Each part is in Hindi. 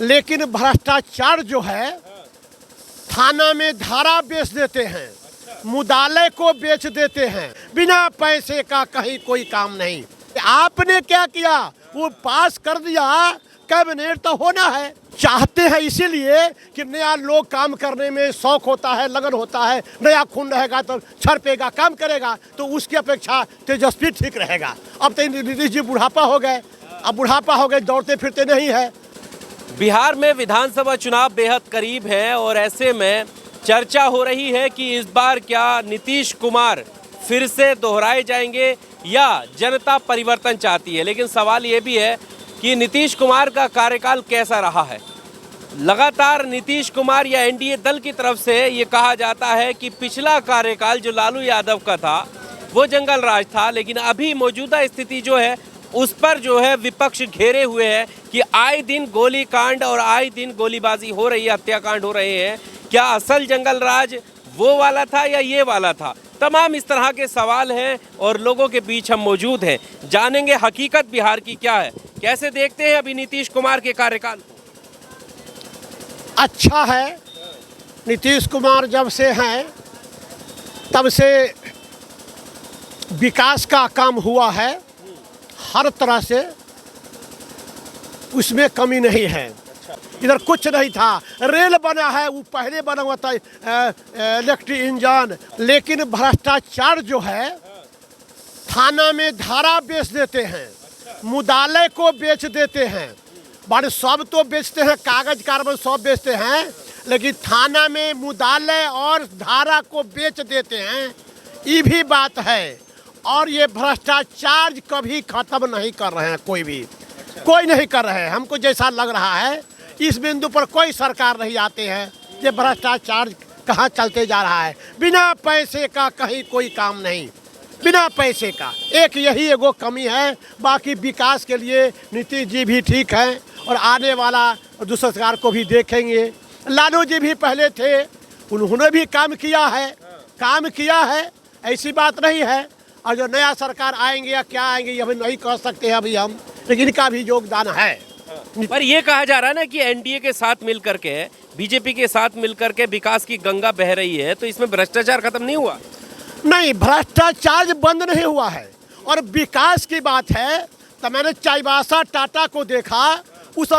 लेकिन भ्रष्टाचार जो है थाना में धारा बेच देते हैं, मुदाले को बेच देते हैं, बिना पैसे का कहीं कोई काम नहीं। आपने क्या किया, वो पास कर दिया, कैबिनेट तो होना है। चाहते हैं इसीलिए कि नया लोग काम करने में शौक होता है, लगन होता है, नया खून रहेगा तो छड़पेगा, काम करेगा, तो उसकी अपेक्षा तेजस्वी ठीक रहेगा। अब तो नीतीश जी बुढ़ापा हो गए, अब बुढ़ापा हो गए, दौड़ते फिरते नहीं है। बिहार में विधानसभा चुनाव बेहद करीब है और ऐसे में चर्चा हो रही है कि इस बार क्या नीतीश कुमार फिर से दोहराए जाएंगे या जनता परिवर्तन चाहती है। लेकिन सवाल ये भी है कि नीतीश कुमार का कार्यकाल कैसा रहा है। लगातार नीतीश कुमार या एनडीए दल की तरफ से ये कहा जाता है कि पिछला कार्यकाल जो लालू यादव का था वो जंगल राज था, लेकिन अभी मौजूदा स्थिति जो है उस पर जो है विपक्ष घेरे हुए है कि आए दिन गोली कांड और आए दिन गोलीबाजी हो रही है, हत्याकांड हो रहे हैं। क्या असल जंगल राज वो वाला था या ये वाला था? तमाम इस तरह के सवाल हैं और लोगों के बीच हम मौजूद हैं। जानेंगे हकीकत बिहार की क्या है, कैसे देखते हैं अभी नीतीश कुमार के कार्यकाल को। अच्छा है, नीतीश कुमार जब से हैं तब से विकास का काम हुआ है, हर तरह से उसमें कमी नहीं है। इधर कुछ नहीं था, रेल बना है, वो पहले बना हुआ था इलेक्ट्रिक इंजन, लेकिन भ्रष्टाचार जो है थाना में धारा बेच देते हैं, मुदाले को बेच देते हैं। बारे सब तो बेचते हैं, कागज कार्बन सब बेचते हैं, लेकिन थाना में मुदाले और धारा को बेच देते हैं, ये भी बात है। और ये भ्रष्टाचार कभी खत्म नहीं कर रहे हैं, कोई नहीं कर रहे हैं। हमको जैसा लग रहा है इस बिंदु पर कोई सरकार नहीं आते हैं, ये भ्रष्टाचार कहाँ चलते जा रहा है। बिना पैसे का कहीं कोई काम नहीं, बिना पैसे का एक यही एगो कमी है। बाकी विकास के लिए नीतीश जी भी ठीक है और आने वाला दूसरा सरकार को भी देखेंगे। लालू जी भी पहले थे, उन्होंने भी काम किया है, ऐसी बात नहीं है। और जो नया सरकार आएंगे या क्या आएंगे ये अभी नहीं कह सकते हैं अभी हम, लेकिन इनका भी योगदान है। पर ये कहा जा रहा है ना कि एनडीए के साथ मिलकर के, बीजेपी के साथ मिलकर के विकास की गंगा बह रही है, तो इसमें भ्रष्टाचार खत्म नहीं हुआ? नहीं, भ्रष्टाचार बंद नहीं हुआ है। और विकास की बात है तो मैंने चाईबासा टाटा को देखा, उस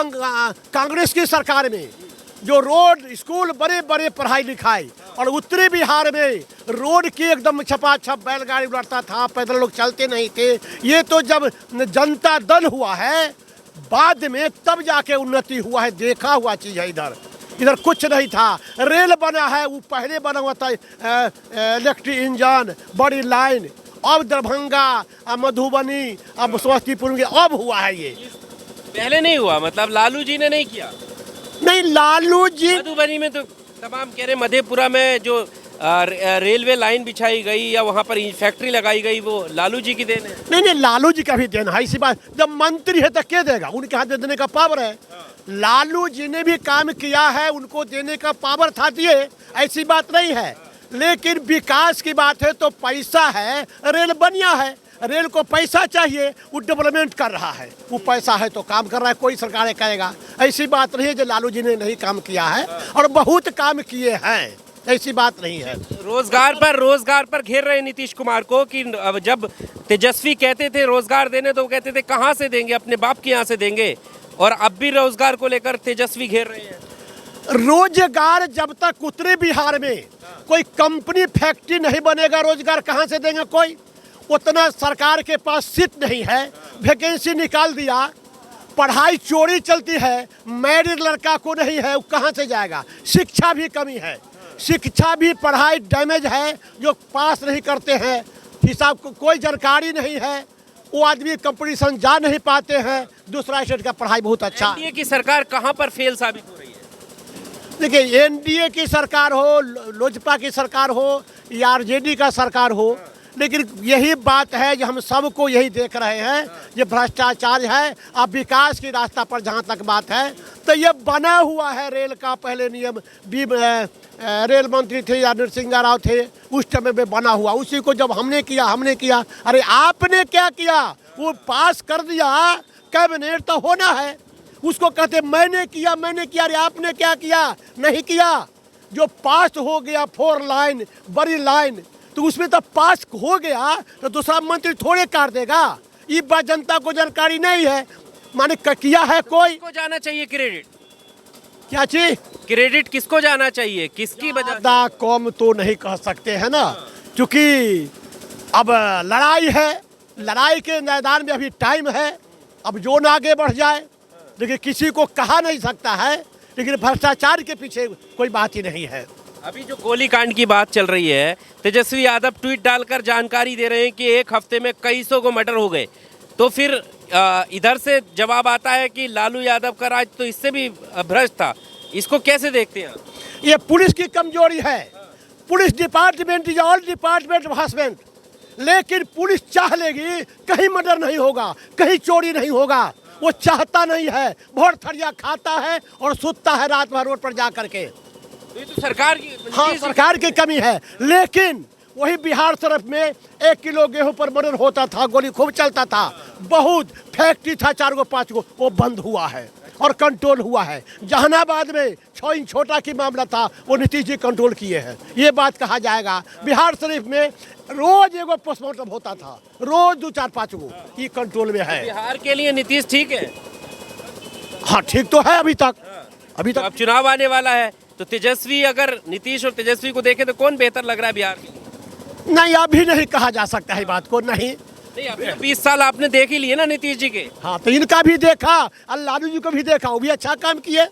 कांग्रेस की सरकार में जो रोड, स्कूल, बड़े बड़े पढ़ाई लिखाई, और उत्तरी बिहार में रोड की एकदम छपाछप बैलगाड़ी उड़ता था, पैदल लोग चलते नहीं थे। ये तो जब जनता दल हुआ है बाद में तब जाके उन्नति हुआ है, देखा हुआ चीज़ है। इधर कुछ नहीं था, रेल बना है, वो पहले बना हुआ था इलेक्ट्रिक इंजन, बड़ी लाइन, अब दरभंगा, मधुबनी, अब समस्तीपुर में अब हुआ है। ये पहले नहीं हुआ, मतलब लालू जी ने नहीं किया? नहीं, लालू जी मधुबनी में तो तमाम कह रहे, मधेपुरा में जो रेलवे लाइन बिछाई गई या वहाँ पर फैक्ट्री लगाई गई वो लालू जी की देन है। नहीं, लालू जी का भी देन है। इसी बात, जब मंत्री है तो क्या देगा, उनके हाथ देने का पावर है। लालू जी ने भी काम किया है, उनको देने का पावर था, दिए, ऐसी बात नहीं है। लेकिन विकास की बात है तो पैसा है, रेल बनिया है, रेल को पैसा चाहिए, वो डेवलपमेंट कर रहा है, वो पैसा है तो काम कर रहा है, कोई सरकार करेगा। ऐसी बात नहीं है जो लालू जी ने नहीं काम किया है, और बहुत काम किए हैं, ऐसी बात नहीं है। रोजगार पर घेर रहे नीतीश कुमार को कि जब तेजस्वी कहते थे रोजगार देने तो वो कहते थे कहाँ से देंगे, अपने बाप के यहाँ से देंगे, और अब भी रोजगार को लेकर तेजस्वी घेर रहे हैं। रोजगार जब तक उत्तरी बिहार में कोई कंपनी फैक्ट्री नहीं बनेगा, रोजगार कहाँ से देंगे कोई? उतना सरकार के पास सीट नहीं है, वैकेंसी निकाल दिया, पढ़ाई चोरी चलती है, मैरिड लड़का को नहीं है, वो कहाँ से जाएगा? शिक्षा भी कमी है, शिक्षा भी पढ़ाई डैमेज है, जो पास नहीं करते हैं, हिसाब को कोई जानकारी नहीं है, वो आदमी कंपटीशन जा नहीं पाते हैं। दूसरा स्टेट का पढ़ाई बहुत अच्छा। एनडीए की सरकार कहाँ पर फेल साबित हो रही है? देखिए, एनडीए की सरकार हो, लोजपा की सरकार हो या आरजेडी का सरकार हो, लेकिन यही बात है जो हम सबको यही देख रहे हैं, ये भ्रष्टाचार है। अब विकास की रास्ता पर जहाँ तक बात है तो ये बना हुआ है रेल का, पहले नियम रेल मंत्री थे या नरसिंह राव थे, उस समय में बना हुआ, उसी को जब हमने किया। अरे आपने क्या किया, वो पास कर दिया, कैबिनेट तो होना है, उसको कहते मैंने किया, अरे आपने क्या किया? नहीं किया। जो पास हो गया 4 लाइन बड़ी लाइन, तो उसमें तो पास हो गया तो दूसरा मंत्री थोड़े काट देगा। ये बात जनता को जानकारी नहीं है, माने किया है कोई। किसको जाना चाहिए क्रेडिट? क्या चीज क्रेडिट किसको जाना चाहिए, किसकी वजह? ज्यादा कम तो नहीं कह सकते हैं ना, क्योंकि अब लड़ाई है, लड़ाई के मैदान में अभी टाइम है, अब जोन आगे बढ़ जाए। लेकिन किसी को कहा नहीं सकता है, लेकिन भ्रष्टाचार के पीछे कोई बात ही नहीं है। अभी जो गोलीकांड की बात चल रही है, तेजस्वी यादव ट्वीट डालकर जानकारी दे रहे हैं कि एक हफ्ते में कई सौ को मर्डर हो गए। तो फिर इधर से जवाब आता है कि लालू यादव का राज तो इससे भी भ्रष्ट था। इसको कैसे देखते हैं? ये पुलिस की कमजोरी है। Police department is all department of husband, लेकिन पुलिस चाह लेगी कहीं मर्डर नहीं होगा, कहीं चोरी नहीं होगा। वो चाहता नहीं है, बहुत थरिया खाता है और सुतता है रात भर रोड पर जा करके। तो ये तो सरकार की, हाँ, सरकार की कमी है। लेकिन वही बिहार तरफ में 1 किलो गेहूं पर मर्डर होता था, गोली खूब चलता था, बहुत फैक्ट्री था 4 गो 5 गो, वो बंद हुआ है और कंट्रोल हुआ है। जहानाबाद में 6 इंच छोटा की मामला था, वो नीतीश जी कंट्रोल किए हैं, ये बात कहा जाएगा। बिहार शरीफ में रोज एगो पोस्टमार्टम होता था, रोज 2 4 5 गो, ये कंट्रोल में है। बिहार के लिए नीतीश ठीक है? हाँ, ठीक तो है अभी तक। अभी तो तक अब चुनाव आने वाला है, तो तेजस्वी, अगर नीतीश और तेजस्वी को देखें तो कौन बेहतर लग रहा है बिहार में? नहीं, अभी नहीं कहा जा सकता है बात को, नहीं। नहीं, अभी 20 साल आपने देख ही लिए ना नीतीश जी के। हाँ, तो इनका भी देखा और लालू जी को भी देखा, वो भी अच्छा काम किए।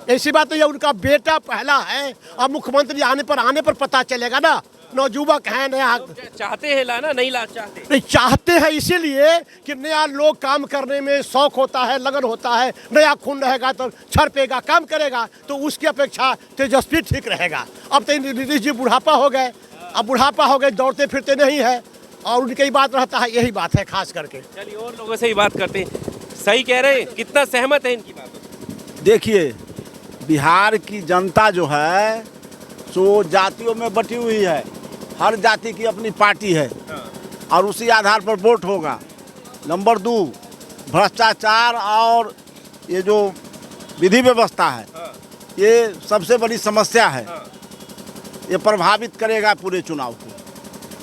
ऐसी बात है, उनका बेटा पहला है, अब मुख्यमंत्री आने पर पता चलेगा ना। नौजुवक है, नया चाहते हैं लाना, नहीं ला चाहते? नहीं चाहते हैं, इसीलिए कि नया लोग काम करने में शौक होता है, लगन होता है। नया खून रहेगा तो छड़पेगा, काम करेगा, तो उसकी अपेक्षा तेजस्वी ठीक रहेगा। अब तो नीतीश जी बुढ़ापा हो गए, अब बुढ़ापा हो गए, दौड़ते फिरते नहीं है, और उनकी ही बात रहता है, यही बात है खास करके। चलिए और लोगों से ही बात करते हैं। सही कह रहे हैं, कितना सहमत है इनकी बात? देखिए, बिहार की जनता जो है सो जातियों में बटी हुई है, हर जाति की अपनी पार्टी है और उसी आधार पर वोट होगा। नंबर 2, भ्रष्टाचार और ये जो विधि व्यवस्था है, ये सबसे बड़ी समस्या है। ये प्रभावित करेगा पूरे चुनाव को।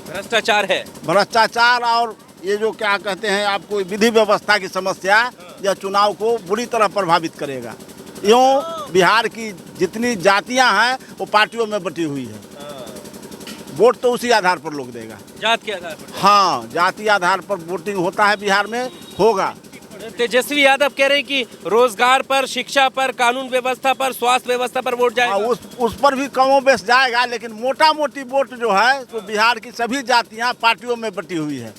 भ्रष्टाचार है, भ्रष्टाचार और ये जो क्या कहते हैं आपको विधि व्यवस्था की समस्या, यह चुनाव को बुरी तरह प्रभावित करेगा। यूँ बिहार की जितनी जातियां हैं वो पार्टियों में बटी हुई है। वोट तो उसी आधार पर लोग देगा, जात के आधार पर। हाँ, जाति आधार पर वोटिंग होता है बिहार में, होगा। तेजस्वी यादव कह रहे हैं कि रोजगार पर, शिक्षा पर, कानून व्यवस्था पर, स्वास्थ्य व्यवस्था पर वोट जाएगा। उस पर भी कमो बेश जाएगा, लेकिन मोटा मोटी वोट जो है तो बिहार की सभी जातियां पार्टियों में बटी हुई है।